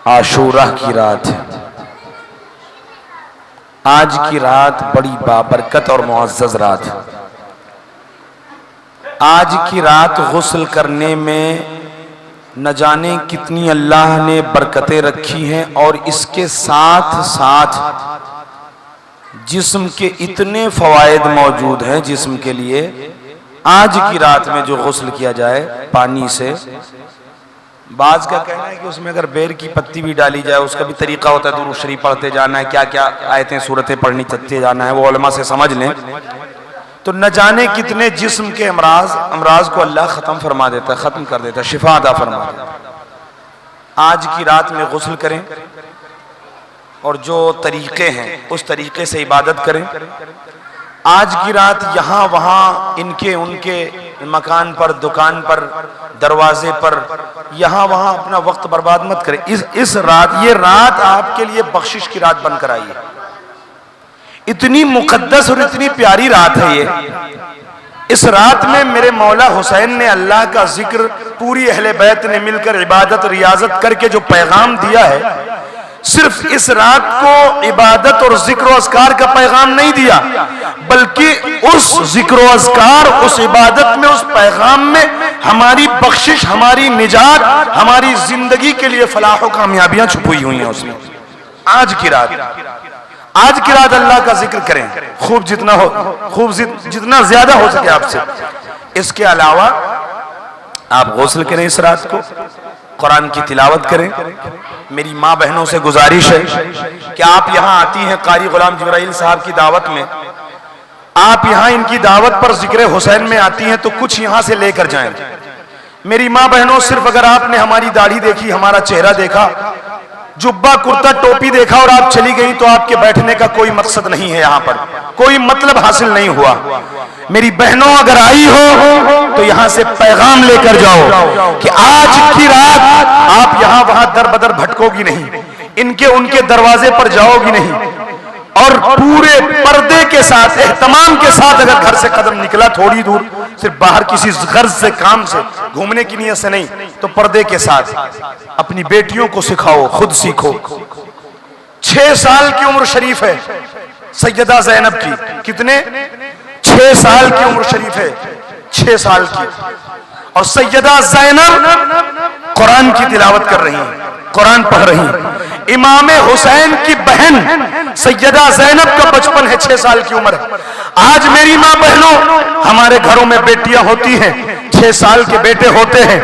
عاشورہ کی رات ہے۔ آج کی رات بڑی بابرکت اور معزز رات ہے۔ آج کی رات غسل کرنے میں نہ جانے کتنی اللہ نے برکتیں رکھی ہیں، اور اس کے ساتھ ساتھ جسم کے اتنے فوائد موجود ہیں جسم کے لیے۔ آج کی رات میں جو غسل کیا جائے پانی سے، بعض کا کہنا ہے کہ اس میں اگر بیر کی پتی بھی ڈالی جائے اس کا بھی طریقہ ہوتا ہے، درود شریف پڑھتے جانا ہے، کیا کیا آیتیں صورتیں پڑھنی چلتے جانا ہے، وہ علماء سے سمجھ لیں تو نہ جانے کتنے جسم کے امراض کو اللہ ختم فرما دیتا ہے، ختم کر دیتا ہے، شفا عطا فرما دیتا ہے۔ آج کی رات میں غسل کریں اور جو طریقے ہیں اس طریقے سے عبادت کریں۔ آج کی رات یہاں وہاں ان کے مکان پر، دکان پر، دروازے پر، یہاں وہاں اپنا وقت برباد مت کریں۔ اس رات، یہ رات آپ کے لیے بخشش کی رات بن کر آئی ہے۔ اتنی مقدس اور اتنی پیاری رات ہے یہ۔ اس رات میں میرے مولا حسین نے اللہ کا ذکر، پوری اہل بیت نے مل کر عبادت ریاضت کر کے جو پیغام دیا ہے، صرف اس رات کو عبادت اور ذکر و اذکار کا پیغام نہیں دیا، بلکہ اس ذکر و اذکار، اس عبادت میں، اس پیغام میں ہماری بخشش، ہماری نجات، ہماری زندگی کے لیے فلاح و کامیابیاں چھپی ہوئی ہیں اس میں۔ آج کی رات اللہ کا ذکر کریں، جتنا زیادہ ہو سکے آپ سے۔ اس کے علاوہ آپ غسل کریں اس رات کو، قرآن کی تلاوت کریں۔ میری ماں بہنوں سے گزارش ہے کہ آپ یہاں آتی ہیں قاری غلام جبرائیل صاحب کی دعوت میں، آپ یہاں ان کی دعوت پر ذکر حسین میں آتی ہیں تو کچھ یہاں سے لے کر جائیں۔ میری ماں بہنوں، صرف اگر آپ نے ہماری داڑھی دیکھی، ہمارا چہرہ دیکھا، جبہ کرتا ٹوپی دیکھا اور آپ چلی گئیں تو آپ کے بیٹھنے کا کوئی مقصد نہیں ہے، یہاں پر کوئی مطلب حاصل نہیں ہوا۔ میری بہنوں اگر آئی ہو تو یہاں سے پیغام لے کر جاؤ کہ آج کی رات آپ یہاں وہاں در بدر بھٹکو گی نہیں، ان کے دروازے پر جاؤ گی نہیں، اور پورے پردے کے ساتھ، اہتمام کے ساتھ اگر گھر سے قدم نکلا تھوڑی دور، صرف باہر کسی غرض سے، کام سے، گھومنے کی نیت سے نہیں، تو پردے کے ساتھ اپنی بیٹیوں کو سکھاؤ، خود سیکھو۔ 6 سال کی عمر شریف ہے سیدہ زینب کی، کتنے؟ 6 سال کی عمر شریف ہے، 6 سال کی، اور سیدہ زینب قرآن کی تلاوت کر رہی ہیں، قرآن پڑھ رہی ہیں۔ امام حسین کی بہن سیدہ زینب کا بچپن ہے، 6 سال کی عمر ہے۔ آج میری ماں بہنوں، ہمارے گھروں میں بیٹیاں ہوتی ہیں، 6 سال کے بیٹے ہوتے ہیں،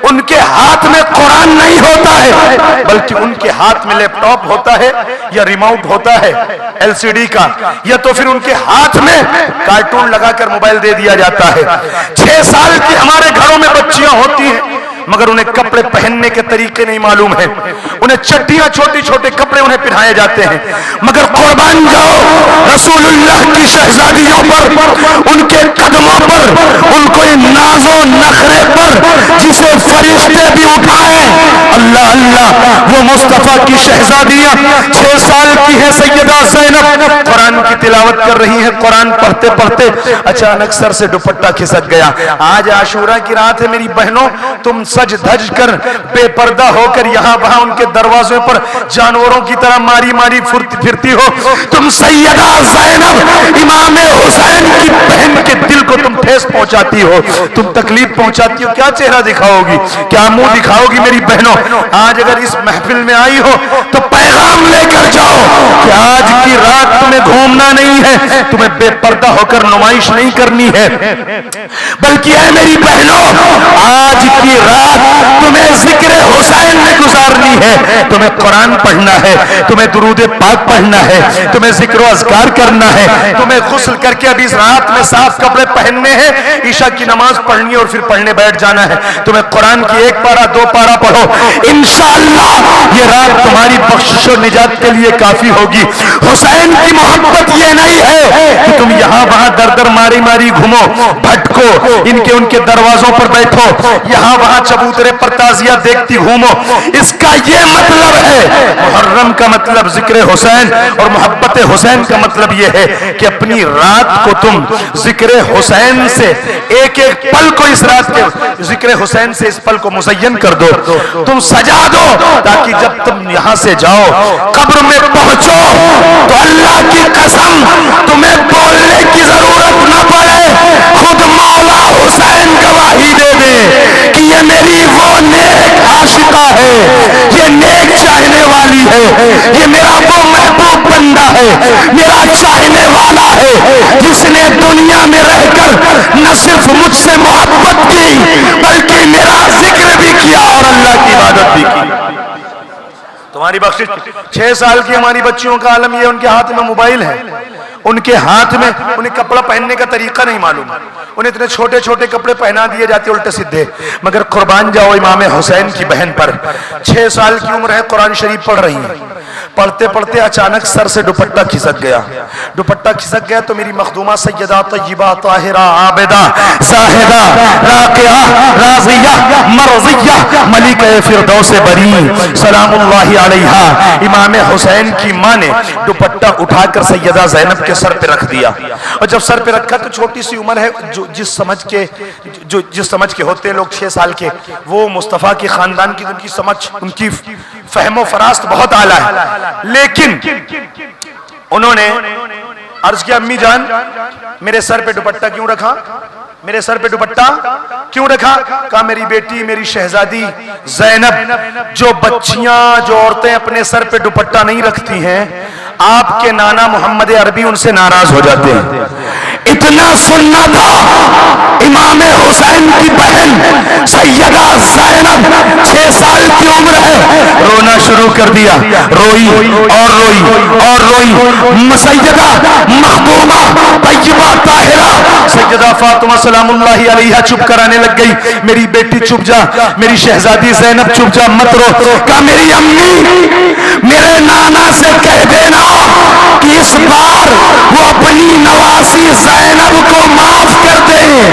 ان کے ہاتھ میں قرآن نہیں ہوتا ہے، بلکہ ان کے ہاتھ میں لیپ ٹاپ ہوتا ہے یا ریموٹ ہوتا ہے LCD کا، یا تو پھر ان کے ہاتھ میں کارٹون لگا کر موبائل دے دیا جاتا ہے۔ 6 سال کی ہمارے گھروں میں بچیاں ہوتی ہیں، مگر انہیں کپڑے پہننے کے طریقے نہیں معلوم ہیں، انہیں چٹیاں، چھوٹے چھوٹے کپڑے انہیں پہنائے جاتے ہیں، مگر قربان جاؤ رسول اللہ کی شہزادیوں پر، ان کے قدموں پر، ان کو ناز و نخرے پر جسے فرشتے بھی اٹھائیں، اللہ اللہ، وہ مصطفیٰ کی شہزادیاں 6 سال کی ہے سیدہ زینب، قرآن کی تلاوت کر رہی ہیں۔ قرآن پڑھتے پڑھتے اچانک سر سے دوپٹہ کھسک گیا۔ آج عاشورہ کی رات ہے میری بہنوں، تم سج دھج کر، بے پردہ ہو کر یہاں وہاں ان کے دروازوں پر جانوروں کی طرح ماری ماری پھرتی ہو۔ تم سیدہ زینب امام حسین کی بہن کے دل کو تم ٹھیس پہنچاتی ہو، تم تکلیف پہنچاتی ہو، کیا چہرہ دکھاؤ گی، کیا منہ دکھاؤ گی میری بہنوں؟ آج اگر اس محفل میں آئی ہو تو پیغام لے کر جاؤ کہ آج کی رات تمہیں گھومنا نہیں ہے، تمہیں بے پردہ ہو کر نمائش نہیں کرنی ہے، بلکہ اے میری بہنوں، آج کی رات تمہیں ذکر حسین میں گزارنی ہے، تمہیں قرآن پڑھنا ہے، تمہیں درود پاک پڑھنا ہے، تمہیں ذکر و اذکار کرنا ہے، تمہیں غسل کر کے ابھی اس رات میں صاف کپڑے پہننے ہیں، عشاء کی نماز پڑھنی ہے اور پھر پڑھنے بیٹھ جانا ہے، تمہیں قرآن کی 1 پارہ 2 پارہ پڑھو، انشاءاللہ یہ رات تمہاری بخشش و نجات کے لیے کافی ہوگی۔ حسین کی محبت یہ نہیں ہے کہ تم یہاں وہاں در در ماری ماری گھومو، بھٹکو، ان کے دروازوں پر بیٹھو، یہاں وہاں چبوترے پر تازیہ دیکھتی گھومو، اس کا یہ مطلب ہے. محرم کا مطلب ذکر حسین اور محبت حسین کا مطلب یہ ہے کہ اپنی رات کو تم ذکر حسین سے ایک ایک پل کو اس رات کے ذکر حسین سے اس پل کو مزین کر دو, تم سجا دو, تاکہ جب تم یہاں سے جاؤ قبر میں پہنچو تو اللہ کی قسم تمہیں بولنے کی ضرورت نہ پڑے, خود مولا حسین گواہی دے دے کہ یہ میری وہ نیک عاشقہ ہے, یہ نیک چاہنے والی ہے, یہ میرا وہ محبوب بندہ ہے, میرا چاہنے والا ہے, جس نے دنیا میں رہ کر نہ صرف مجھ سے محبت کی بلکہ میرا ذکر بھی کیا اور اللہ کی عبادت بھی کی. تمہاری بخشش 6 سال کی ہماری بچیوں کا عالم یہ, ان کے ہاتھ میں موبائل ہے, ان کے ہاتھ میں انہیں کپڑا پہننے کا طریقہ نہیں معلوم, انہیں اتنے چھوٹے چھوٹے کپڑے پہنا دیے جاتے الٹے سیدھے. مگر قربان جاؤ امام حسین کی بہن پر, 6 سال کی عمر ہے, قرآن شریف پڑھ رہی ہیں, پڑھتے پڑھتے اچانک سر سے دوپٹہ کھسک گیا, دوپٹہ کھسک گیا تو میری مخدومہ سیدہ طیبہ طاہرہ عابدہ زاہدہ راقیہ راضیہ مرضیہ ملکہ فردوس بری سلام اللہ علیہا, امام حسین کی ماں نے دوپٹہ اٹھا کر سیدہ زینب کے سر پہ رکھ دیا, اور جب سر پہ رکھا تو چھوٹی سی عمر ہے, جس سمجھ کے ہوتے لوگ 6 سال کے, وہ مصطفیٰ کے خاندان کی ان کی سمجھ, ان کی فہم و فراست بہت اعلیٰ ہے. لیکن انہوں نے عرض کیا امی جان میرے سر پہ دوپٹہ کیوں رکھا, میرے سر پہ دوپٹہ کیوں رکھا؟ کہا میری بیٹی میری شہزادی زینب, جو بچیاں جو عورتیں اپنے سر پہ دوپٹہ نہیں رکھتی ہیں آپ کے نانا محمد عربی ان سے ناراض ہو جاتے ہیں. اتنا سننا تھا امام حسین کی بہن سیدہ زینب 6 سال کی عمر ہے, رونا شروع کر دیا, روئی اور روئی اور روئی. سیدہ مخدومہ طیبہ طاہرہ سیدہ فاطمہ سلام اللہ علیہا چپ کرانے لگ گئی, میری بیٹی چپ جا, میری شہزادی زینب چپ جا, مت رو. کہا میری امی میرے نانا سے کہہ دینا کہ اس بار وہ اپنی نواسی زینب کو معاف کر دیں,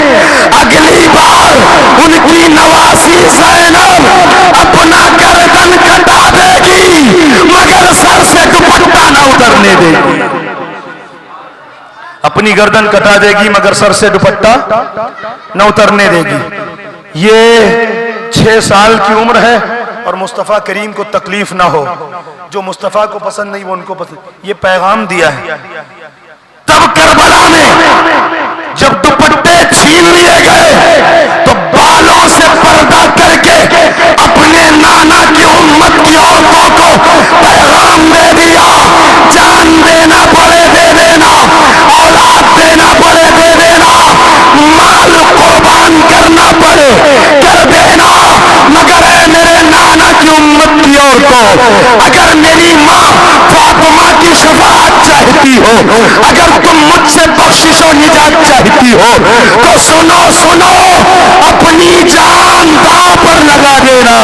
اگلی بار ان کی نواسی زینب اپنا گردن کٹا دے گی مگر سر سے دوپٹہ نہ اترنے دے گی, اپنی گردن کٹا دے گی مگر سر سے دوپٹہ نہ اترنے دے گی. یہ 6 سال کی عمر ہے اور مصطفیٰ کریم کو تکلیف نہ ہو, جو مصطفیٰ کو پسند نہیں وہ ان کو پسند, یہ پیغام دیا ہے. تب کربلا میں جب دوپٹے چھین لیے گئے تو بالوں سے پردہ کر کے اپنے نانا کی امت کی عورتوں کو پیغام دے دیا, جان دینا پڑے دے دینا, اولاد دینا پڑے دے دینا, مال قربان کرنا پڑے کر دینا, مگر اے میرے نانا کی امت کی عورتوں, اگر میری ماں فاطمہ کی شفاعت چاہتی ہو, اگر تم مجھ سے بخشش و نجات چاہتی ہو تو سنو سنو, اپنی جان داؤ پر لگا دینا,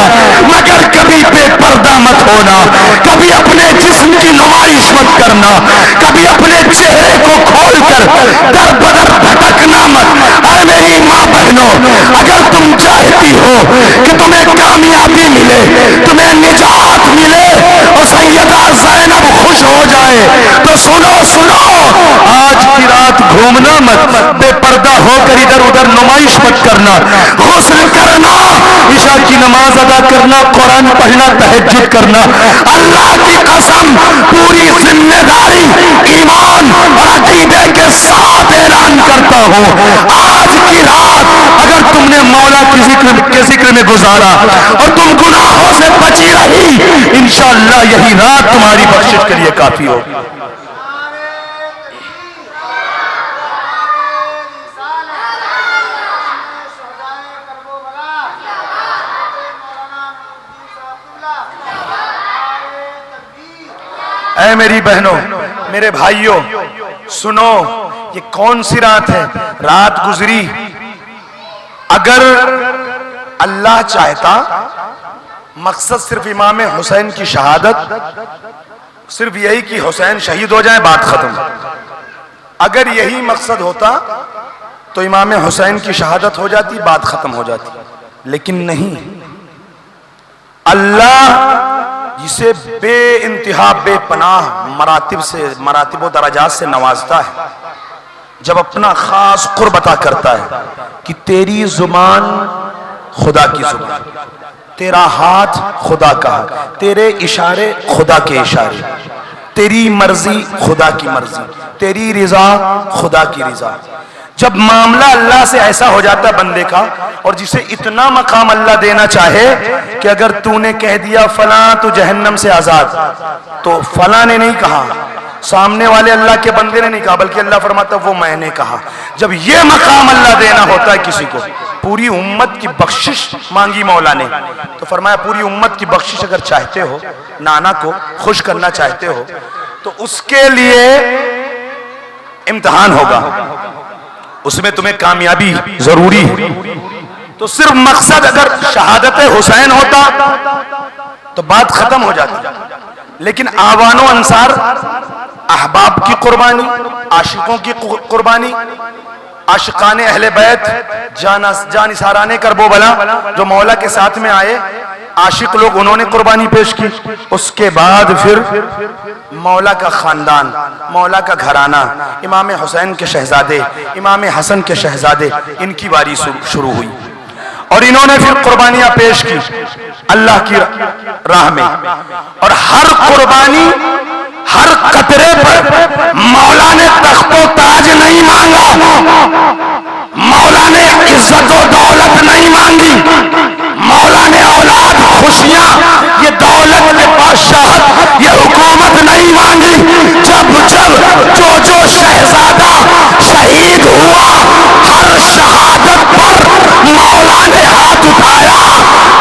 مگر کبھی بے پردہ مت ہونا, کبھی اپنے جسم کی نمائش مت کرنا, کبھی اپنے چہرے کو کھول کر در بدر بھٹکنا مت. اے میری ماں بہنوں, اگر تم چاہتی ہو کہ تمہیں کامیابی ملے, تمہیں نجات ملے اور سیدہ زینب خوش ہو جائے تو سنو سنو, آج کی رات گھومنا مت, بے پردہ ہو کر ادھر ادھر نمائش مت کرنا, غسل کرنا, عشاء کی نماز ادا کرنا, قرآن پڑھنا, تہجد کرنا. اللہ کی قسم پوری ذمہ داری ایمان اور عقیدے کے ساتھ اعلان کرتا ہوں, آج کی رات اگر تم نے مولا کے ذکر میں گزارا اور تم گناہوں سے بچی رہی, انشاءاللہ یہی رات تمہاری بخشش کے لیے کافی ہوگی. اے میری بہنوں میرے بھائیوں سنو, یہ کون سی رات ہے؟ رات گزری, اگر اللہ چاہتا مقصد صرف امام حسین کی شہادت, صرف یہی کہ حسین شہید ہو جائیں بات ختم, اگر یہی مقصد ہوتا تو امام حسین کی شہادت ہو جاتی بات ختم ہو جاتی. لیکن نہیں, اللہ اسے بے انتہا بے پناہ مراتب و درجات سے نوازتا ہے جب اپنا خاص قرب عطا کرتا ہے کہ تیری زبان خدا کی زبان، تیرا ہاتھ خدا کا، تیرے اشارے خدا کے اشارے، تیری مرضی خدا کی مرضی، تیری رضا خدا کی رضا۔ جب معاملہ اللہ سے ایسا ہو جاتا ہے بندے کا، اور جسے اتنا مقام اللہ دینا چاہے کہ اگر تو نے کہہ دیا فلاں تو جہنم سے آزاد، تو فلاں نے نہیں کہا، سامنے والے اللہ کے بندے نے نہیں کہا، بلکہ اللہ فرماتا وہ میں نے کہا۔ جب یہ مقام اللہ دینا ہوتا ہے کسی کو، پوری امت کی بخشش مانگی مولا نے، تو فرمایا پوری امت کی بخشش اگر چاہتے ہو، نانا کو خوش کرنا چاہتے ہو، تو اس کے لیے امتحان ہوگا، اس میں تمہیں کامیابی ضروری ہے۔ تو صرف مقصد اگر شہادت حسین ہوتا تو بات ختم ہو جاتی، لیکن آوان و انصار، احباب کی قربانی، عاشقوں کی قربانی، عاشقان اہل بیت، جان نثارانے کرب و بلا جو مولا کے ساتھ میں آئے، عاشق لوگ انہوں نے قربانی پیش کی۔ اس کے بعد پھر مولا کا خاندان، مولا کا گھرانہ، امام حسین کے شہزادے، امام حسن کے شہزادے، ان کی باری شروع ہوئی، اور انہوں نے پھر قربانیاں پیش کی اللہ کی راہ میں۔ اور ہر قربانی، ہر قطرے پر مولا نے تخت و تاج نہیں مانگا، مولا نے عزت و دولت نہیں مانگی، مولا نے اولاد، خوشیاں، یہ دولت، یہ بادشاہت، یہ حکومت نہیں مانگی۔ جب جو شہزادہ شہید ہوا، ہر شہادت پر مولا نے ہاتھ اٹھایا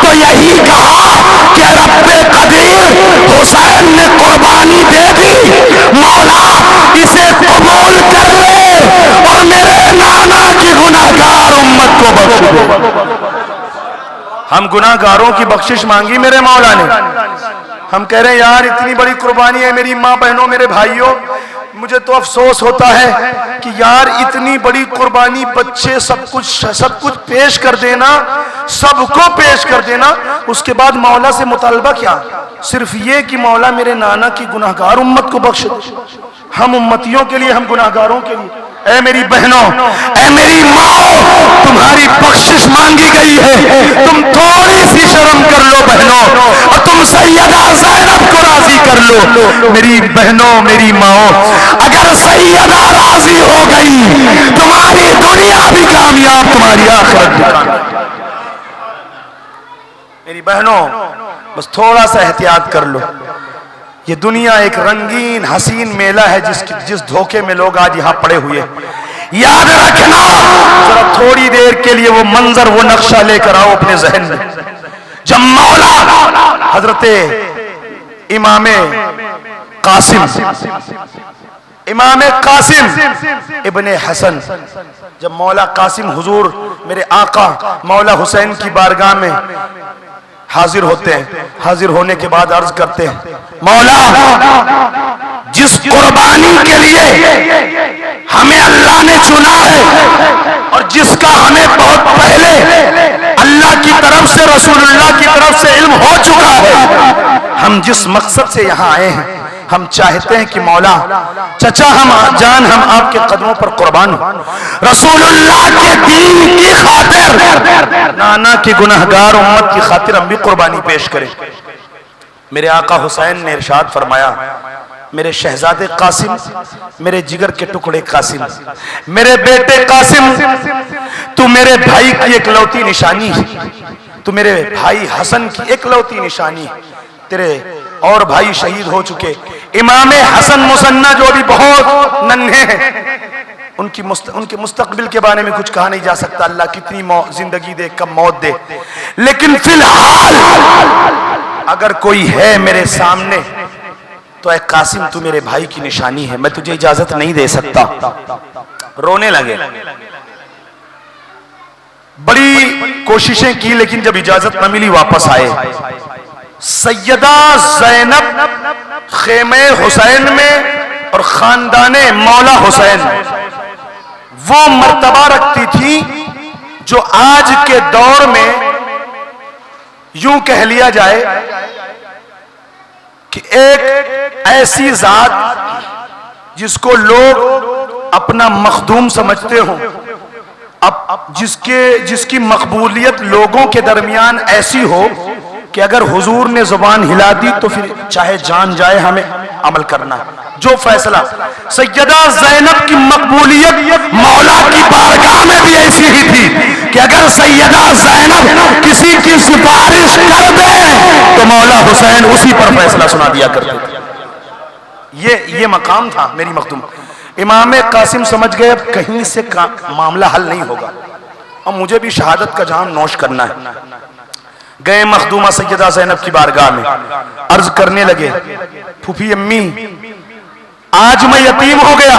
تو یہی کہا کہ رب قدیر حسین نے قربانی دے دی، مولا اسے قبول کر لے اور میرے نانا کی گناہگار امت کو بخش دے۔ ہم گناہگاروں کی بخشش مانگی میرے مولا نے۔ ہم کہہ رہے ہیں یار اتنی بڑی قربانی ہے، میری ماں بہنوں، میرے بھائیوں، مجھے تو افسوس ہوتا ہے کہ یار اتنی بڑی قربانی، بچے، سب کچھ پیش کر دینا، سب کو پیش کر دینا، اس کے بعد مولا سے مطالبہ کیا؟ صرف یہ کہ مولا میرے نانا کی گناہگار امت کو بخش دے۔ ہم امتیوں کے لیے، ہم گناہگاروں کے لیے، اے میری بہنوں، اے میری ماں، تمہاری بخشش مانگی گئی ہے، تم تھوڑی سی شرم کر لو بہنوں، اور تم سیدہ زینب کو راضی کر لو۔ میری بہنوں، میری ماں، اگر سیدہ راضی ہو گئی، تمہاری دنیا بھی کامیاب، تمہاری آخرت بھی کامیاب۔ میری بہنوں، بس تھوڑا سا احتیاط کر لو۔ یہ دنیا ایک رنگین حسین میلہ ہے جس دھوکے میں لوگ آج یہاں پڑے ہوئے۔ یاد رکھنا، ذرا تھوڑی دیر کے لیے وہ منظر، وہ نقشہ لے کر آؤ اپنے ذہن میں۔ جب مولا حضرت امام قاسم ابن حسن، جب مولا قاسم حضور میرے آقا مولا حسین کی بارگاہ میں حاضر ہوتے ہیں، حاضر ہونے کے بعد عرض کرتے ہیں مولا جس قربانی کے لیے ہمیں اللہ نے چنا ہے، اور جس کا ہمیں بہت پہلے اللہ کی طرف سے، رسول اللہ کی طرف سے علم ہو چکا ہے، ہم جس مقصد سے یہاں آئے ہیں، ہم چاہتے ہیں کہ مولا چچا ہم آپ کے قدموں پر قربان ہوں، رسول اللہ کے دین کی خاطر، نانا کی گناہگار امت کی خاطر ہم بھی قربانی پیش کریں۔ میرے آقا حسین نے ارشاد فرمایا، میرے شہزادے قاسم، میرے جگر کے ٹکڑے قاسم، میرے بیٹے قاسم، تو میرے بھائی کی اکلوتی نشانی ہے، تو میرے بھائی حسن کی اکلوتی نشانی ہے، تیرے اور بھائی شہید ہو چکے، امام حسن مثنیٰ جو بھی بہت ننھے ہیں، ان کے مستقبل کے بارے میں کچھ کہا نہیں جا سکتا، اللہ کتنی زندگی دے، کب موت دے، لیکن فی الحال اگر کوئی ہے میرے سامنے تو اے قاسم تو میرے بھائی کی نشانی ہے، میں تجھے اجازت نہیں دے سکتا۔ رونے لگے، بڑی کوششیں کی، لیکن جب اجازت نہ ملی واپس آئے۔ سیدہ زینب خیمہ حسین میں اور خاندان مولا حسین وہ مرتبہ رکھتی تھی جو آج کے دور میں یوں کہہ لیا جائے کہ ایک ایسی ذات جس کو لوگ اپنا مخدوم سمجھتے ہوں، اب جس کی مقبولیت لوگوں کے درمیان ایسی ہو کہ اگر حضور نے زبان ہلا دی تو پھر چاہے جان جائے ہمیں عمل کرنا ہے۔ جو فیصلہ سیدہ زینب کی مقبولیت مولا کی بارگاہ میں بھی ایسی ہی تھی کہ اگر سیدہ زینب کسی کی سفارش کر دے تو مولا حسین اسی پر فیصلہ سنا دیا کرتے تھے۔ یہ مقام تھا میری مخدوم۔ امام قاسم سمجھ گئے اب کہیں سے معاملہ حل نہیں ہوگا، اور مجھے بھی شہادت کا جام نوش کرنا ہے۔ گئے مخدومہ سیدہ زینب کی بارگاہ میں، عرض کرنے لگے، پھوپھی امی آج میں یتیم ہو گیا۔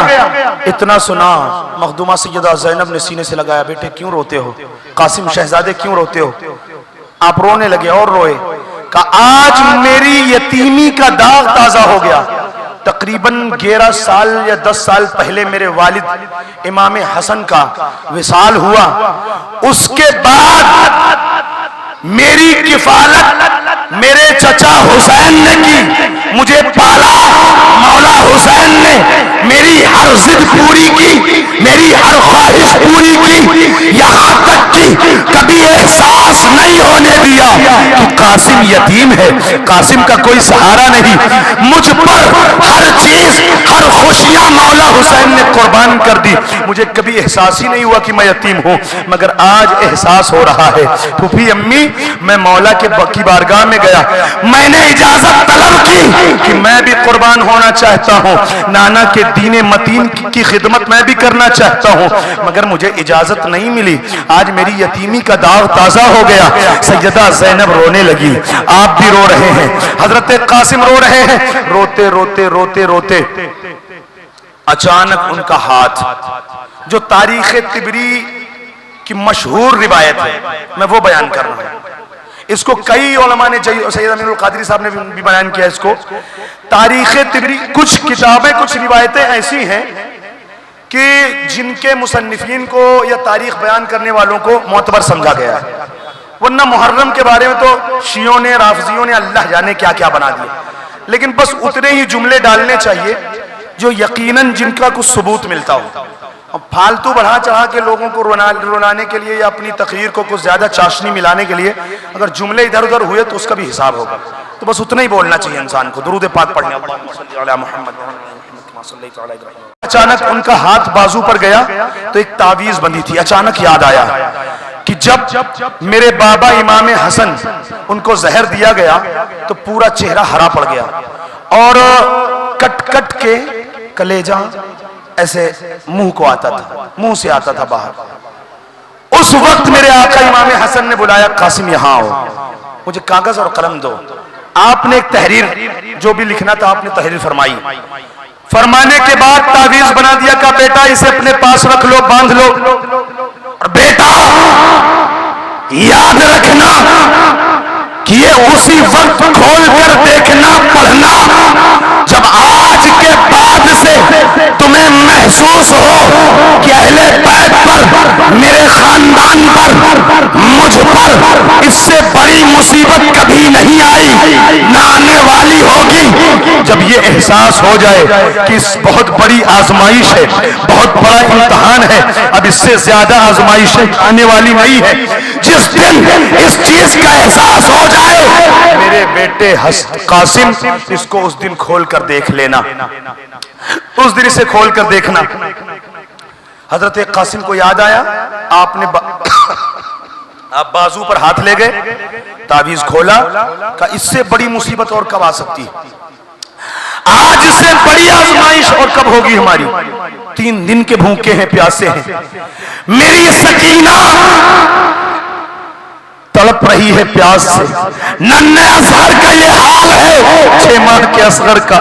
اتنا سنا مخدومہ سیدہ زینب نے سینے سے لگایا، بیٹے کیوں روتے ہو؟ قاسم شہزادے کیوں روتے ہو؟ آپ رونے لگے اور روئے، کہا آج میری یتیمی کا داغ تازہ ہو گیا۔ تقریباً 11 سال یا 10 سال پہلے میرے والد امام حسن کا وصال ہوا، اس کے بعد میری کفالت میرے چچا حسین نے کی، مجھے پالا مولا حسین نے، میری ہر ضد پوری کی، میری ہر خواہش پوری کی، یہاں تک کہ کبھی احساس نہیں ہونے دیا کہ قاسم یتیم ہے، قاسم کا کوئی سہارا نہیں۔ مجھ پر ہر چیز، ہر خوشیاں مولا حسین نے قربان کر دی، مجھے کبھی احساس ہی نہیں ہوا کہ میں یتیم ہوں، مگر آج احساس ہو رہا ہے۔ پھوپھی امی میں مولا کی بارگاہ میں گیا، میں نے اجازت طلب کی کہ میں بھی قربان ہونا چاہتا ہوں، نانا کے دین متین کی خدمت میں بھی کرنا چاہتا ہوں، مگر مجھے اجازت نہیں ملی۔ آج میری یتیمی کا داغ تازہ ہو گیا۔ سیدہ زینب رونے لگی، آپ بھی رو رہے ہیں، حضرت قاسم رو رہے ہیں۔ روتے روتے روتے روتے اچانک ان کا ہاتھ، جو تاریخ طبری کی مشہور روایت ہے، میں وہ بیان کر رہا ہوں، اس کو کئی علماء نے، سید امین القادری صاحب نے بھی بیان کیا اس کو۔ تاریخ طبری کچھ کتابیں، کچھ روایتیں ایسی ہیں کہ جن کے مصنفین کو یا تاریخ بیان کرنے والوں کو معتبر سمجھا گیا ہے، ورنہ محرم کے بارے میں تو شیعوں نے، رافضیوں نے اللہ جانے کیا کیا بنا دیا، لیکن بس اتنے ہی جملے ڈالنے چاہیے جو یقیناً جن کا کچھ ثبوت ملتا ہو۔ اب فالتو بڑھا چڑھا کے لوگوں کو رلانے کے لیے یا اپنی تقریر کو کچھ زیادہ چاشنی ملانے کے لیے اگر جملے ادھر ادھر ہوئے تو اس کا بھی حساب ہوگا، تو بس اتنا ہی بولنا چاہیے انسان کو۔ درود پاک پڑھنے، اچانک ان کا ہاتھ بازو پر گیا تو ایک تعویذ بندھی تھی، اچانک یاد آیا کہ جب میرے بابا امام حسن ان کو زہر دیا گیا تو پورا چہرہ ہرا پڑ گیا اور کٹ کٹ کے کلیجہ ایسے منہ کو آتا تھا، منہ سے آتا تھا باہر۔ اس وقت میرے آقا امام حسن نے بلایا، قاسم یہاں آؤ، مجھے کاغذ اور قلم دو۔ آپ نے ایک تحریر، جو بھی لکھنا تھا آپ نے تحریر فرمائی، فرمانے کے بعد تعویذ بنا دیا کہ بیٹا اسے اپنے پاس رکھ لو، باندھ لو، اور بیٹا یاد رکھنا کہ یہ اسی وقت کھول کر دیکھنا پڑھنا جب آج کے بعد سے تمہیں محسوس ہو کہ اہل بیت پر، میرے خاندان پر، مجھ پر اس سے بڑی مصیبت کبھی نہیں آئی، نہ آنے والی ہوگی۔ جب یہ احساس ہو جائے کہ اس بہت بڑی آزمائش ہے، بہت بڑا امتحان ہے، اب اس سے زیادہ آزمائشیں آنے والی نہیں ہے، جس دن اس چیز کا احساس ہو جائے میرے بیٹے قاسم، اس کو اس دن کھول کر دیکھ لینا، اس دن اسے کھول کر دیکھنا۔ حضرت قاسم کو یاد آیا، آپ نے آپ بازو پر ہاتھ لے گئے، تعویذ کھولا، کہ اس سے بڑی مصیبت اور کب آ سکتی ہے، آج سے بڑی آزمائش اور کب ہوگی ہماری، 3 دن کے بھوکے ہیں، پیاسے ہیں، میری سکینہ تڑپ رہی ہے پیاس سے، ننھے اصغر کا یہ حال ہے، 6 ماہ کے اصغر کا،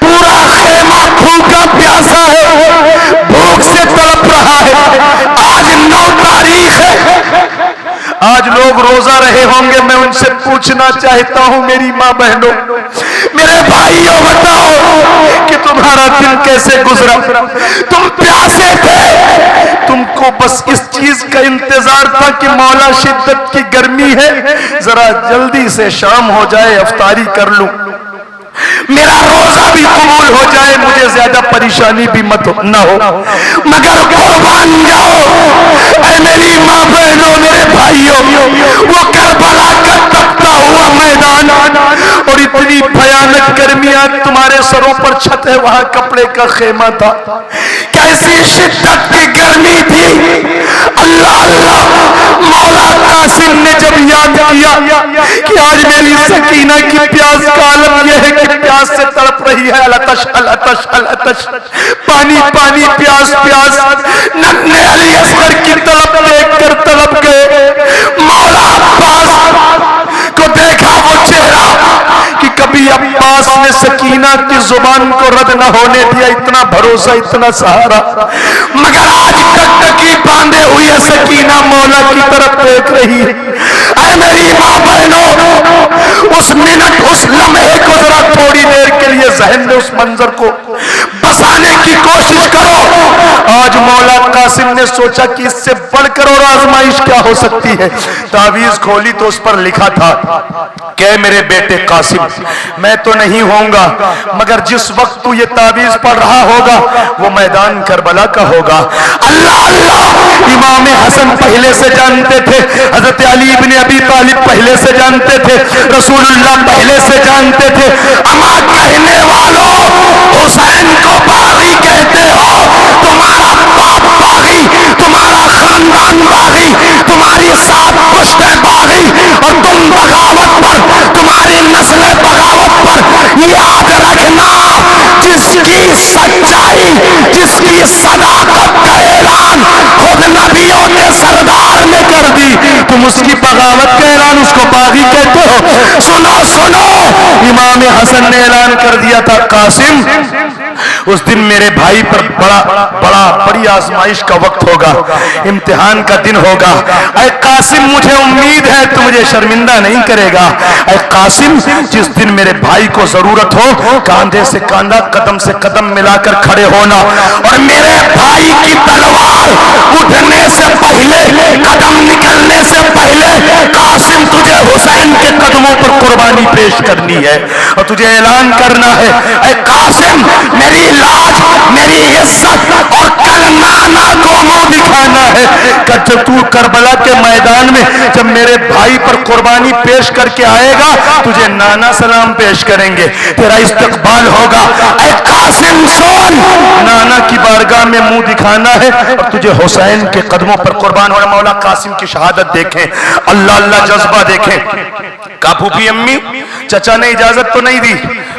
پورا خیمہ بھوکا پیاسا ہے، بھوک سے تڑپ رہا ہے۔ آج 9 تاریخ ہے، آج لوگ روزہ رہے ہوں گے، میں ان سے پوچھنا چاہتا ہوں میری ماں بہنوں، میرے بھائیوں، بتاؤ کہ تمہارا دن کیسے گزرا، تم پیاسے تھے، تم کو بس اس چیز کا انتظار تھا کہ مولا شدت کی گرمی ہے، ذرا جلدی سے شام ہو جائے، افطاری کر لوں۔ میرا روزہ بھی قبول ہو جائے, مجھے زیادہ پریشانی بھی نہ ہو, مگر قربان جاؤ اے میری ماں بہنوں, میرے بھائیوں, وہ کربلا کا تپتا ہوا میدان اور اتنی بھیانک گرمیاں تمہارے سروں پر چھت ہے, وہاں کپڑے کا خیمہ تھا, کیسی شدت کی گرمی تھی. اللہ اللہ, مولا قاسم نے جب یاد کیا کہ آج میری سکینہ کی پیاس کا عالم یہ ہے کہ پیاس سے تڑپ رہی ہے, الاتش الاتش الاتش, پانی پانی, پیاس پیاس, ننھے علی اصغر کی طلب دیکھ کر طلب گئے. مولا عباس کو دیکھا وہ چہرہ کہ کبھی عباس نے سکینہ کی زبان کو رد نہ ہونے دیا, اتنا بھروسہ, اتنا سہارا, مگر آج ٹکٹکی باندھے ہوئی سکینہ مولا کی طرف دیکھ رہی ہے. اے میری ماں بہنوں, اس منٹ, اس لمحے کو ذرا تھوڑی دیر کے لیے ذہن میں اس منظر کو بسانے کی کوشش کرو. آج مولا قاسم نے سوچا کہ اس سے بڑھ کر اور آزمائش کیا ہو سکتی ہے. تعویذ کھولی تو اس پر لکھا تھا کہ میرے بیٹے قاسم, میں تو نہیں ہوں گا, مگر جس وقت تو یہ تعویذ پڑھ رہا ہوگا وہ میدان کربلا کا ہوگا. اللہ اللہ, امام حسن پہلے سے جانتے تھے, حضرت علی ابن ابی طالب پہلے سے جانتے تھے, رسول اللہ پہلے سے جانتے تھے. اما کہنے والوں, حسین کو باغی کہتے ہو, تمہارا باپ باغی, تمہارا خاندان باغی, تمہاری سات پشتیں باغی, اور تم بغاوت پر, تمہاری نسل بغاوت پر. یاد رکھنا, جس کی سچائی, جس کی صداقت کا اعلان خود نبیوں کے سردار نے کر دی, تم اس کی بغاوت کا اعلان اس کو باغی کہتے ہو. سنو سنو, امام حسن نے اعلان کر دیا تھا, قاسم اس دن میرے بھائی پر بڑی آزمائش کا وقت ہوگا, امتحان کا دن ہوگا. اے قاسم, مجھے امید ہے تو مجھے شرمندہ نہیں کرے گا. اے قاسم, جس دن میرے بھائی کو ضرورت ہو, کاندھے سے کاندھا, قدم سے قدم ملا کر کھڑے ہونا, اور میرے بھائی کی تلوار اٹھنے سے پہلے, قدم نکلنے سے پہلے, قاسم تجھے حسین کے قدموں پر قربانی پیش کرنی ہے اور تجھے اعلان کرنا ہے. اے قاسم, میری لاج, میری عزت, اور کل نانا کو منہ دکھانا ہے کہ جب تو کربلا کے میدان میں جب میرے بھائی پر قربانی پیش کر کے آئے گا, تجھے نانا سلام پیش کریں گے, تیرا استقبال ہوگا. اے قاسم سن, نانا کی بارگاہ میں منہ دکھانا ہے اور تجھے حسین کے قدموں پر قربان ہونا. مولا قاسم کی شہادت دیکھیں, اللہ اللہ جذبہ دیکھیں. کہا پھوپھی امی, چچا نے اجازت تو نہیں دی,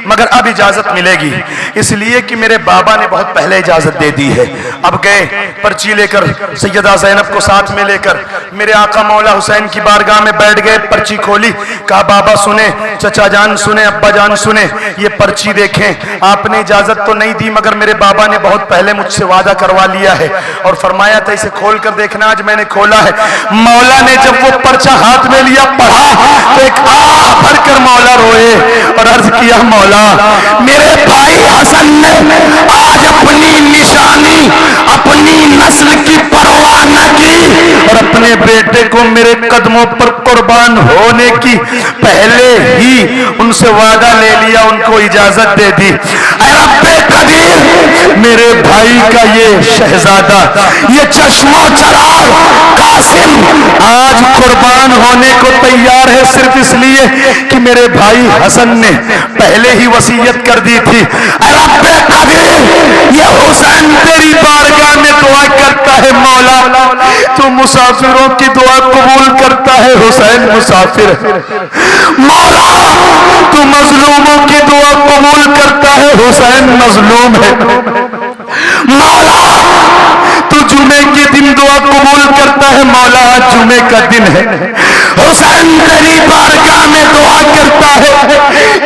مگر اب اجازت ملے گی, اس لیے کہ میرے بابا نے بہت پہلے اجازت دے دی ہے. اب گئے, پرچی لے کر, سیدہ زینب کو ساتھ میں لے کر میرے آقا مولا حسین کی بارگاہ میں بیٹھ گئے. پرچی کھولی, کہا بابا سنیں, چچا جان سنیں, ابا جان سنیں, یہ پرچی دیکھیں. آپ نے اجازت تو نہیں دی, مگر میرے بابا نے بہت پہلے مجھ سے وعدہ کروا لیا ہے اور فرمایا تھا اسے کھول کر دیکھنا. آج میں نے کھولا ہے. مولا نے جب وہ پرچہ ہاتھ میں لیا, پڑھا تو ایک آہ بھر کر مولا روئے اور عرض کیا, مولا میرے بھائی حسن نے آج اپنی نشانی, اپنی نسل کی پرواہ نہ کی اور اپنے بیٹے کو میرے قدموں پر قربان ہونے کی پہلے ہی ان سے وعدہ لے لیا, ان کو اجازت دے دی. اے رب قدیر, میرے بھائی کا یہ شہزادہ, یہ چشم و چراغ قاسم آج قربان ہونے کو تیار ہے, صرف اس لیے کہ میرے بھائی حسن نے پہلے ہی وصیت کر دی تھی. اے رب قدیر, یہ حسین تیری بارگاہ میں دعا کرتا ہے, مولا تو مسافروں کی دعا قبول کرتا ہے, حسین مسافر ہے. مولا تو مظلوموں کی دعا قبول کرتا ہے, حسین مظلوم ہے. مولا تو جمعے کے دن دعا قبول کرتا ہے, مولا آج جمعے کا دن ہے. حسین تیری بارگاہ میں دعا کرتا ہے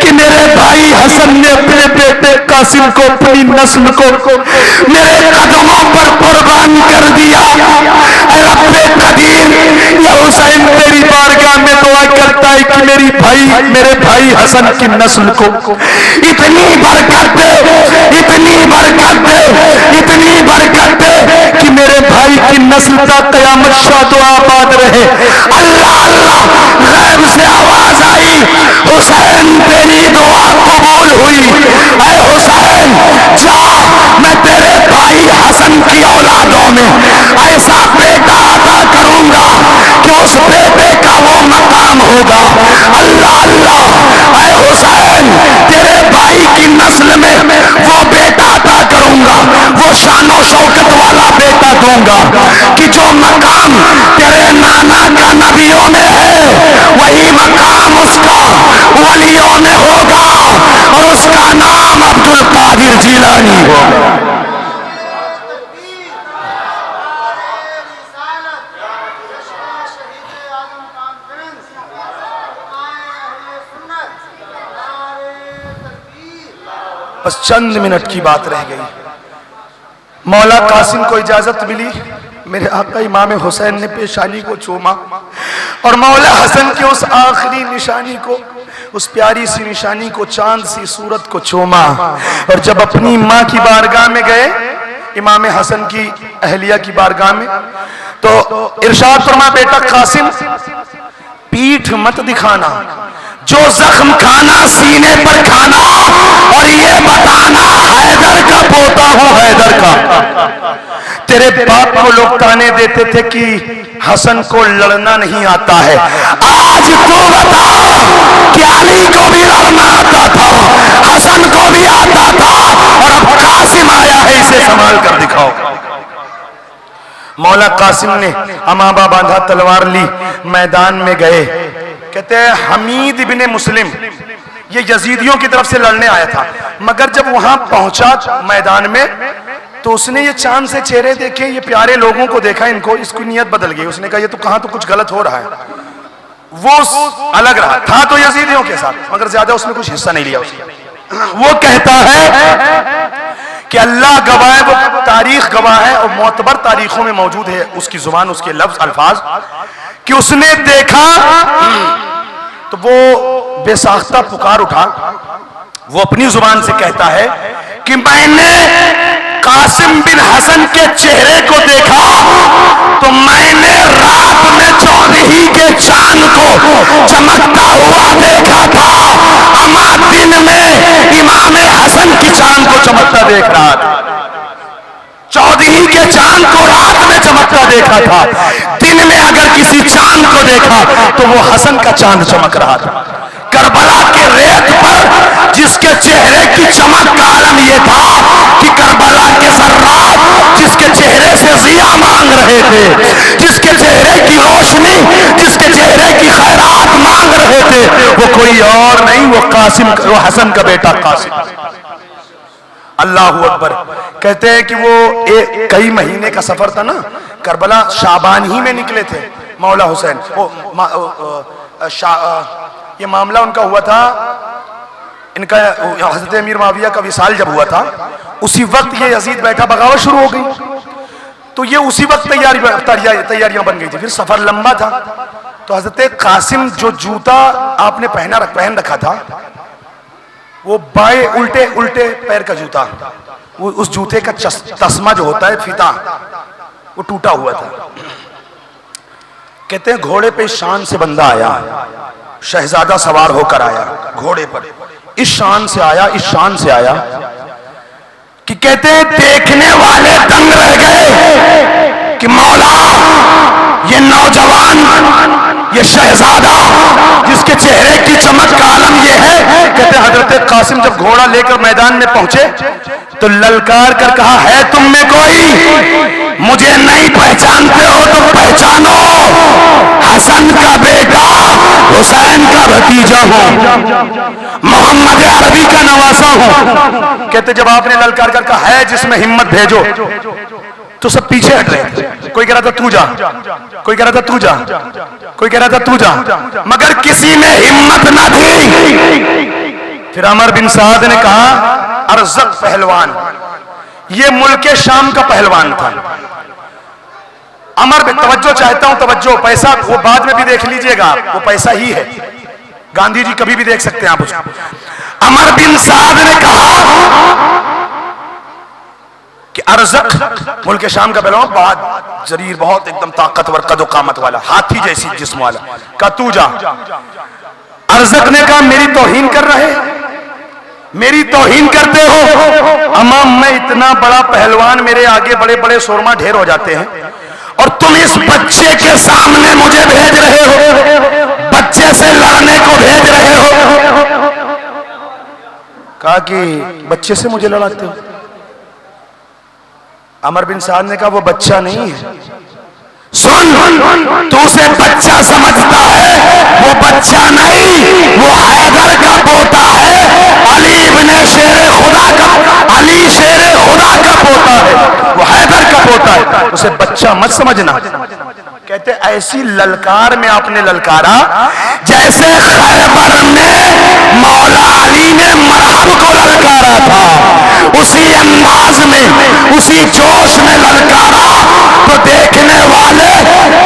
کہ میرے بھائی حسن نے اپنے بیٹے قاسم کو, اپنی نسل کو میرے قدموں پر قربان کر دیا. اے رب قدیر, یہ حسین تیری بارگاہ میں دعا کرتا ہے کہ میرے بھائی حسن کی نسل کو اتنی برکت دے, اتنی برکت دے, اتنی برکت دے کہ میرے بھائی کی نسل کا قیامت شاد و آباد رہے. اللہ اللہ, غیب سے آواز آئی, حسین تیری دعا قبول ہوئی. ہوگا. اللہ اللہ اے حسین تیرے بھائی کی نسل میں وہ بیٹا عطا کروں گا، وہ شان و شوکت والا بیٹا دوں گا کہ جو مقام تیرے نانا کا نبیوں میں ہے وہی مقام اس کا ولیوں میں ہوگا، اور اس کا نام عبد القادر جیلانی ہوگا. بس چند منٹ کی بات رہ گئی. مولا قاسم کو اجازت ملی، میرے آقا امام حسین نے پیشانی کو چوما اور مولا حسن کی اس آخری نشانی کو، اس پیاری سی نشانی کو، چاند سی صورت کو چوما. اور جب اپنی ماں کی بارگاہ میں گئے، امام حسن کی اہلیہ کی بارگاہ میں، تو ارشاد فرما بیٹا قاسم پیٹھ مت دکھانا، جو زخم کھانا سینے پر کھانا، اور یہ بتانا حیدر کا پوتا ہوں حیدر کا. تیرے باپ کو لوگ تانے دیتے تھے کہ حسن کو لڑنا نہیں آتا ہے، آج تو بتا کہ علی کو بھی لڑنا آتا تھا، حسن کو بھی آتا تھا، اور اب قاسم آیا ہے، اسے سنبھال کر دکھاؤ. مولا قاسم نے امابا باندھا، تلوار لی، میدان میں گئے. کہتے ہیں حمید ابن مسلم یہ یزیدیوں کی طرف سے لڑنے آیا تھا، مگر جب وہاں پہنچا میدان میں تو اس نے یہ چاند سے چہرے دیکھے، یہ پیارے لوگوں کو دیکھا، ان کو، اس کی نیت بدل گئی. اس نے کہا یہ تو کہاں تو کچھ غلط ہو رہا ہے. وہ الگ رہا تھا تو یزیدیوں کے ساتھ، مگر زیادہ اس میں کچھ حصہ نہیں لیا. وہ کہتا ہے کہ اللہ گواہ ہے، وہ تاریخ گواہ ہے اور معتبر تاریخوں میں موجود ہے اس کی زبان، اس کے لفظ الفاظ، کہ اس نے دیکھا تو وہ بے ساختہ پکار اٹھا. وہ اپنی زبان سے کہتا ہے کہ میں نے قاسم بن حسن کے چہرے کو دیکھا تو میں نے رات میں 14 کے چاند کو چمکتا ہوا دیکھا تھا، اما دن میں امام حسن کی چاند کو چمکتا دیکھ رہا تھا. 14 کے چاند کو رات میں چمکتا دیکھا تھا، دن میں اگر کسی چاند کو دیکھا تو وہ حسن کا چاند چمک رہا تھا. کربلا کے ریت پر جس کے چہرے کی چمک کا عالم یہ تھا کہ کربلا کے ذرات جس کے چہرے سے ضیاء مانگ رہے تھے، جس کے چہرے کی روشنی، جس کے چہرے کی خیرات مانگ رہے تھے، وہ کوئی اور نہیں، وہ قاسم، وہ حسن کا بیٹا قاسم. اللہ اکبر. کہتے ہیں کہ وہ کئی مہینے کا سفر تھا نا، کربلا شعبان ہی میں نکلے تھے مولا حسین. یہ معاملہ ان کا ہوا تھا، ان کا حضرت امیر معاویہ کا وصال جب ہوا تھا اسی وقت یہ یزید بیٹھا، بغاوت شروع ہو گئی تو یہ اسی وقت تیاریاں بن گئی تھی. پھر سفر لمبا تھا تو حضرت قاسم جو جوتا آپ نے پہن رکھا تھا وہ بائیں الٹے پیر کا جوتا، وہ اس جوتے کا تسمہ جو ہوتا ہے فیتا، وہ ٹوٹا ہوا تھا. کہتے ہیں گھوڑے پہ شان سے بندہ آیا، شہزادہ سوار ہو کر آیا گھوڑے پر، اس شان سے آیا کہ کہتے ہیں دیکھنے والے دنگ رہ گئے کہ مولا یہ نوجوان، یہ شہزادہ جس کے چہرے کی چمک کا عالم یہ ہے. کہتے ہیں حضرت قاسم جب گھوڑا لے کر میدان میں پہنچے تو للکار کر کہا ہے تم میں کوئی مجھے نہیں پہچانتے ہو تو پہچانو، حسن کا بیٹا حسین کا بھتیجا ہوں، محمد عربی کا نواسا ہوں. کہتے جب آپ نے للکار کر کہا ہے جس میں ہمت بھیجو تو سب پیچھے ہٹ رہے. کوئی کہہ رہا تھا تو جا، کوئی کہہ رہا تھا تو جا، کوئی کہہ رہا تھا تو جا، مگر کسی میں ہمت نہ تھی. پھر عمر بن سعد نے کہا ارزق پہلوان، یہ ملک شام کا پہلوان تھا. عمر بن، توجہ چاہتا ہوں، توجہ، پیسہ وہ بعد میں بھی دیکھ لیجئے گا، وہ پیسہ ہی ہے، گاندھی جی کبھی بھی دیکھ سکتے ہیں آپ اس کو. عمر بن سعد نے کہا کہ ارزق ملک شام کا پہلوان، بہت ضریر، بہت ایک دم طاقتور، قد و قامت والا، ہاتھی جیسی جسم والا، کہا تو جا. ارزق نے کہا میری توہین کر رہے، میری توہین کرتے ہو. امام میں اتنا بڑا پہلوان، میرے آگے بڑے بڑے سورما ڈھیر ہو جاتے ہیں اور تم اس بچے کے سامنے مجھے بھیج رہے ہو. بچے سے لڑنے کو بھیج رہے ہو؟ کہا کہ بچے سے مجھے لڑاتے ہو؟ عمر بن سعد نے کہا وہ بچہ نہیں ہے، سن تو اسے بچہ سمجھتا ہے، وہ بچہ نہیں، وہ حیدر کا پوتا ہے، علی ابن شیر خدا کا، علی شیر خدا کا پوتا ہے، وہ حیدر کا پوتا ہے، اسے بچہ مت سمجھنا۔ کہتے ایسی للکار میں آپ نے للکارا جیسے خیبر میں مولا علی نے مرحب کو للکارا تھا، اسی انداز میں اسی جوش میں للکارا تو دیکھنے والے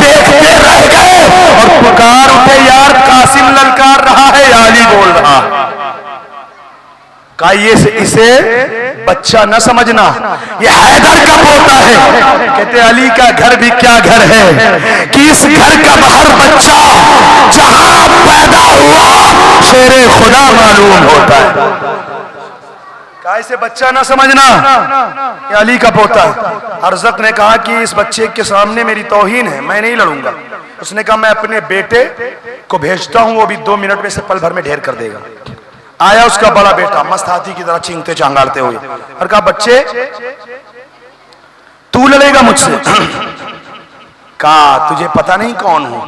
دیکھتے رہ گئے اور پکار اٹھے یار قاسم للکار رہا ہے یا علی بول رہا ہے؟ کہا اسے بچہ نہ سمجھنا، یہ حیدر کا پوتا ہے۔ کہتے علی کا گھر بھی کیا گھر ہے کہ اس گھر کا باہر بچہ جہاں پیدا ہوا شیر خدا معلوم ہوتا ہے۔ کہا اسے بچہ نہ سمجھنا، یہ علی کا پوتا ہے۔ ارزق نے کہا کہ اس بچے کے سامنے میری توہین ہے، میں نہیں لڑوں گا۔ اس نے کہا میں اپنے بیٹے کو بھیجتا ہوں، وہ بھی 2 منٹ میں سے پل بھر میں ڈھیر کر دے گا۔ آیا اس کا بڑا بیٹا مست ہاتھی کی طرح چینگتے چانگارتے ہوئے اور کہا بچے تو لڑے گا مجھ سے؟ کہا تجھے پتہ نہیں کون ہوں؟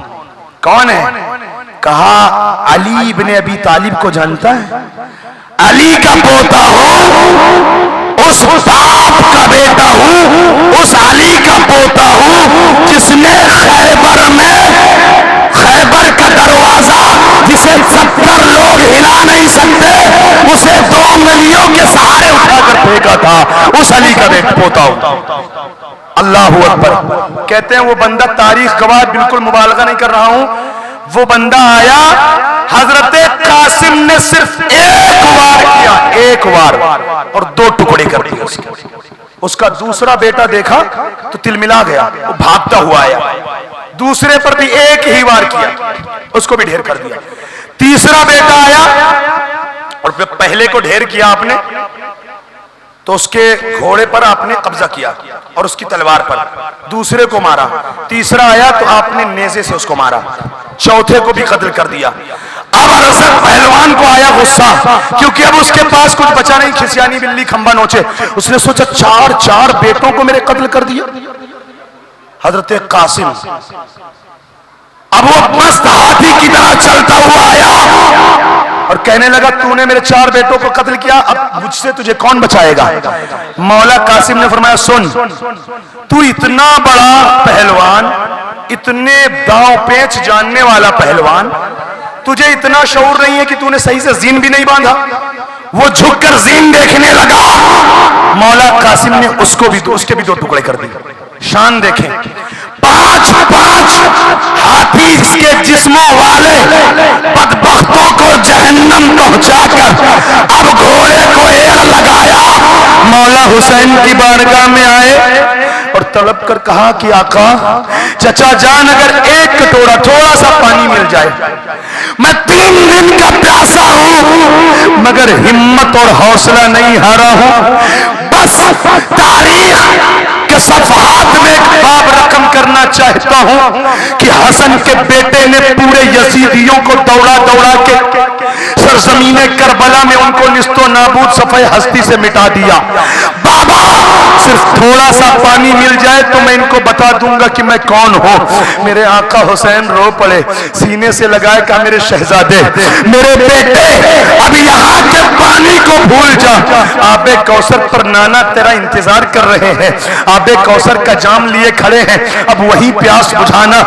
کون ہے؟ کہا علی ابن ابی طالب کو جانتا ہے؟ علی کا پوتا ہوں، اس باپ کا بیٹا ہوں، اس علی کا پوتا ہوں جس نے خیبر میں خیبر کا دروازہ جسے 70 لوگ ہلا نہیں سکتے اسے 2 انگلیوں کے سہارے اٹھا کر پھینکا تھا، اس علی کا بیٹا پوتا ہوں۔ اللہ اکبر۔ کہتے ہیں وہ بندہ تاریخ گواہ، بالکل مبالغہ نہیں کر رہا ہوں، وہ بندہ آیا، حضرت قاسم نے صرف ایک وار کیا، ایک وار، اور 2 ٹکڑے کر دیے اس کے۔ اس کا دوسرا بیٹا دیکھا تو تلملا گیا، وہ بھاگتا ہوا آیا، دوسرے پر بھی ایک ہی وار کیا، اس کو بھی ڈھیر کر دیا۔ تیسرا بیٹا آیا اور پھر پہلے کو ڈھیر کیا آپ نے تو اس کے گھوڑے پر آپ نے قبضہ کیا اور اس کی تلوار پر، دوسرے کو مارا، تیسرا آیا تو آپ نے نیزے سے اس کو مارا، چوتھے کو بھی قتل کر دیا۔ اب ارزق پہلوان کو آیا غصہ، کیونکہ اب اس کے پاس کچھ بچا نہیں، کھسیانی بلی کھمبا نوچے۔ اس نے سوچا 4 بیٹوں کو میرے قتل کر دیا۔ حضرت قاسم اب وہ مست ہاتھی کی طرح چلتا ہوا آیا اور کہنے لگا تو نے میرے 4 بیٹوں کو قتل کیا، اب مجھ سے تجھے کون بچائے گا؟ مولا قاسم نے فرمایا سن، تو اتنا بڑا پہلوان، اتنے داؤ پیچ جاننے والا پہلوان، تجھے اتنا شعور نہیں ہے کہ تو نے صحیح سے زین بھی نہیں باندھا؟ وہ جھک کر زین دیکھنے لگا، مولا قاسم نے اس کے بھی 2 ٹکڑے کر دیے۔ شان دیکھیں، 5 ہاتھی کے جسموں والے بدبختوں کو جہنم پہنچا کر اب گھوڑے کو ایڑ لگایا، مولا حسین کی بارگاہ میں آئے اور تڑپ کر کہا کہ آقا چچا جان اگر ایک کٹورا تھوڑا سا پانی مل جائے، میں 3 دن کا پیاسا ہوں مگر ہمت اور حوصلہ نہیں ہارا ہوں، بس تاریخ کے صفحات میں ایک باب رقم کرنا چاہتا ہوں کہ حسن کے بیٹے نے پورے یزیدیوں کو دوڑا دوڑا کے سرزمین کربلا میں ان کو نیست و نابود صفحہ ہستی سے مٹا دیا۔ بابا صرف تھوڑا سا پانی مل جائے تو میں ان کو بتا دوں گا کہ میں کون ہوں۔ میرے آقا حسین رو پڑے، سینے سے لگائے، کہا میرے شہزادے، میرے بیٹے، اب یہاں کے پانی کو بھول جا، آب کوثر پر نانا تیرا انتظار کر رہے ہیں، آب کوثر کا جام لیے کھڑے ہیں، اب وہی پیاس بجھانا۔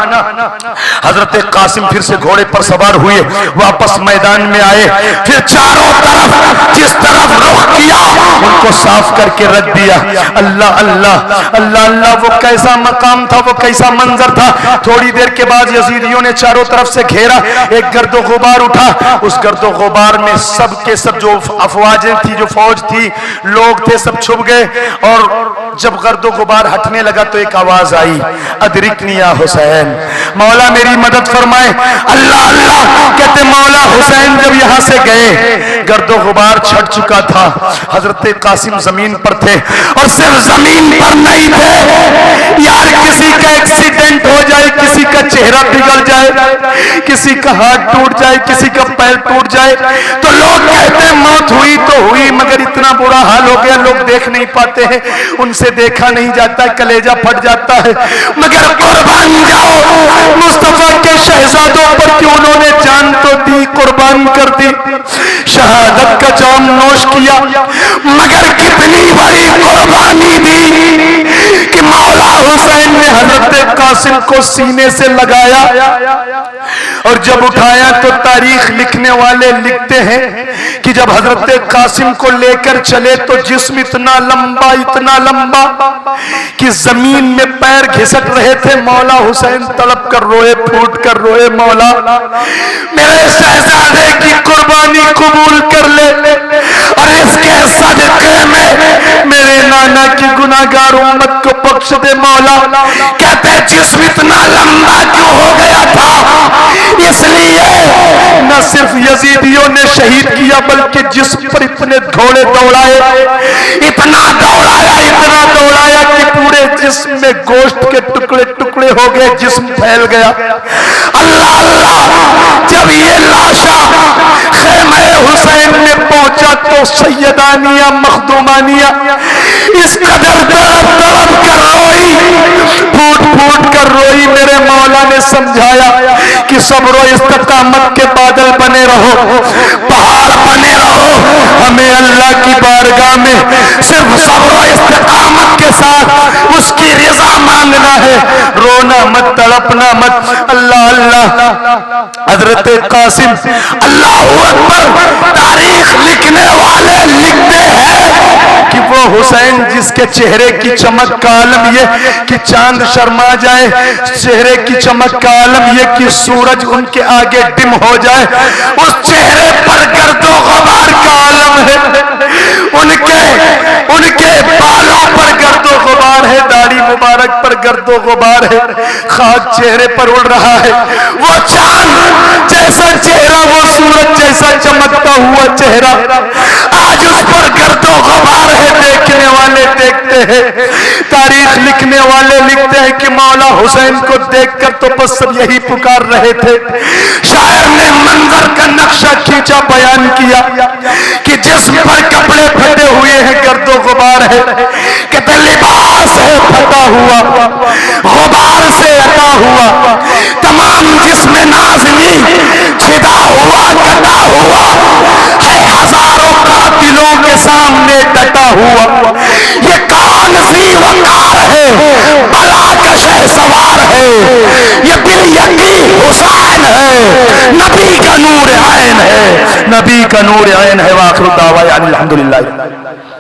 حضرت قاسم پھر سے گھوڑے پر سوار ہوئے، واپس میدان میں آئے، پھر چاروں طرف جس طرف رخ کیا ان کو صاف کر کے رکھ دیا۔ اللہ اللہ اللہ اللہ، وہ کیسا مقام تھا، وہ کیسا منظر تھا۔ تھوڑی دیر کے بعد یزیدیوں نے چاروں طرف سے گھیرا، ایک گرد و غبار اٹھا، اس گرد و غبار میں سب کے سب جو افواجیں تھی، جو فوج تھی، لوگ تھے، سب چھپ گئے، اور جب گرد و غبار ہٹنے لگا تو ایک آواز آئی، ادرکنی یا حسین، مولا میری مدد فرمائے۔ اللہ اللہ کہتے مولا حسین جب یہاں سے گئے، گرد و غبار چھٹ چکا تھا. حضرت قاسم زمین پر تھے اور صرف زمین پر نہیں تھے یار. کسی کا ایکسیڈنٹ ہو جائے, کسی کا چہرہ بگڑ جائے, کسی کا ہاتھ ٹوٹ جائے, کسی کا پیر ٹوٹ جائے تو لوگ کہتے ہیں موت ہوئی تو ہوئی, مگر اتنا برا حال ہو گیا لوگ دیکھ نہیں پاتے ہیں, ان سے دیکھا نہیں جاتا, کلیجہ پھٹ جاتا ہے. مگر قربان جاؤ مصطفیٰ کے شہزادوں پر کہ انہوں نے جان تو دی, قربان کر دی, شہادت کا جام نوش کیا, مگر کتنی بڑی قربانی دی کہ مولا حسین نے حضرت قاسم کو سینے سے لگایا اور جب اٹھایا تو تاریخ لکھنے والے لکھتے ہیں کہ جب حضرت قاسم کو لے کر چلے تو جسم اتنا لمبا کہ زمین میں پیر گھسٹ رہے تھے. مولا حسین تڑپ کر روئے, پھوٹ کر روئے, مولا میرے شہزادے کی قربانی قبول کر لے اور اس کے صدقے میں میرے نانا کی گناہگار امت کو بخش دے. مولا کہتے جسم اتنا لمبا کیوں ہو گیا تھا, اس لیے نہ صرف یزیدیوں نے شہید کیا بلکہ جسم پر اتنے گھوڑے دوڑائے, اتنا دوڑایا کہ پورے جسم میں گوشت کے ٹکڑے ٹکڑے ہو گئے, جسم پھیل گیا. اللہ اللہ, جب یہ لاشا خیمہ حسین میں پہنچا تو سیدانیہ مخدومانیہ اس قدر تڑپ کر روئی, پھوٹ کر روئی. میرے مولا نے سمجھایا کہ صبر و استقامت کے بادل بنے رہو, پہاڑ بنے رہو, ہمیں اللہ کی بارگاہ میں صرف صبر و استقامت کے ساتھ اس کی رضا مانگنا ہے, رونا مت, تڑپنا مت. اللہ اللہ. حضرت قاسم اللہ اکبر, تاریخ لکھنے والے لکھتے ہیں کہ وہ حسین جس کے چہرے کی چمک کا عالم یہ کہ چاند شرما جائے, چہرے کی چمک کا عالم یہ کہ سورج ان کے آگے ڈم ہو جائے, اس چہرے پر گرد و غبار کا عالم ہے, ان کے بالوں پر گرد و غبار ہے, داڑھی مبارک پر گرد و غبار ہے, خاک چہرے پر اڑ رہا ہے. وہ چاند جیسا چہرہ, وہ سورج جیسا چمکتا ہوا چہرہ, آج اس پر گرد و غبار ہے. دیکھنے والے دیکھتے ہیں, تاریخ لکھنے والے لکھتے ہیں کہ مولا حسین کو دیکھ کر تو بس سب یہی پکار رہے تھے. شاعر نے منظر کا نقشہ کھینچا, بیان کیا کہ جسم پر کپڑے پھٹے ہوئے ہیں, گرد و غبار ہے, کہتے لباس ہے پھٹا ہوا, غبار سے عطا ہوا, تمام جسم نازنی چھدا ہوا, کٹا ہوا ہے, ہزاروں قاتلوں کے سامنے ڈٹا ہوا. یہ کون سی وقار ہے, بلا کا شہ سوار ہے, یہ بل یقین حسین ہے, نبی کا نور عین ہے, نبی کا نور عین ہے. وآخر دعوانا الحمدللہ.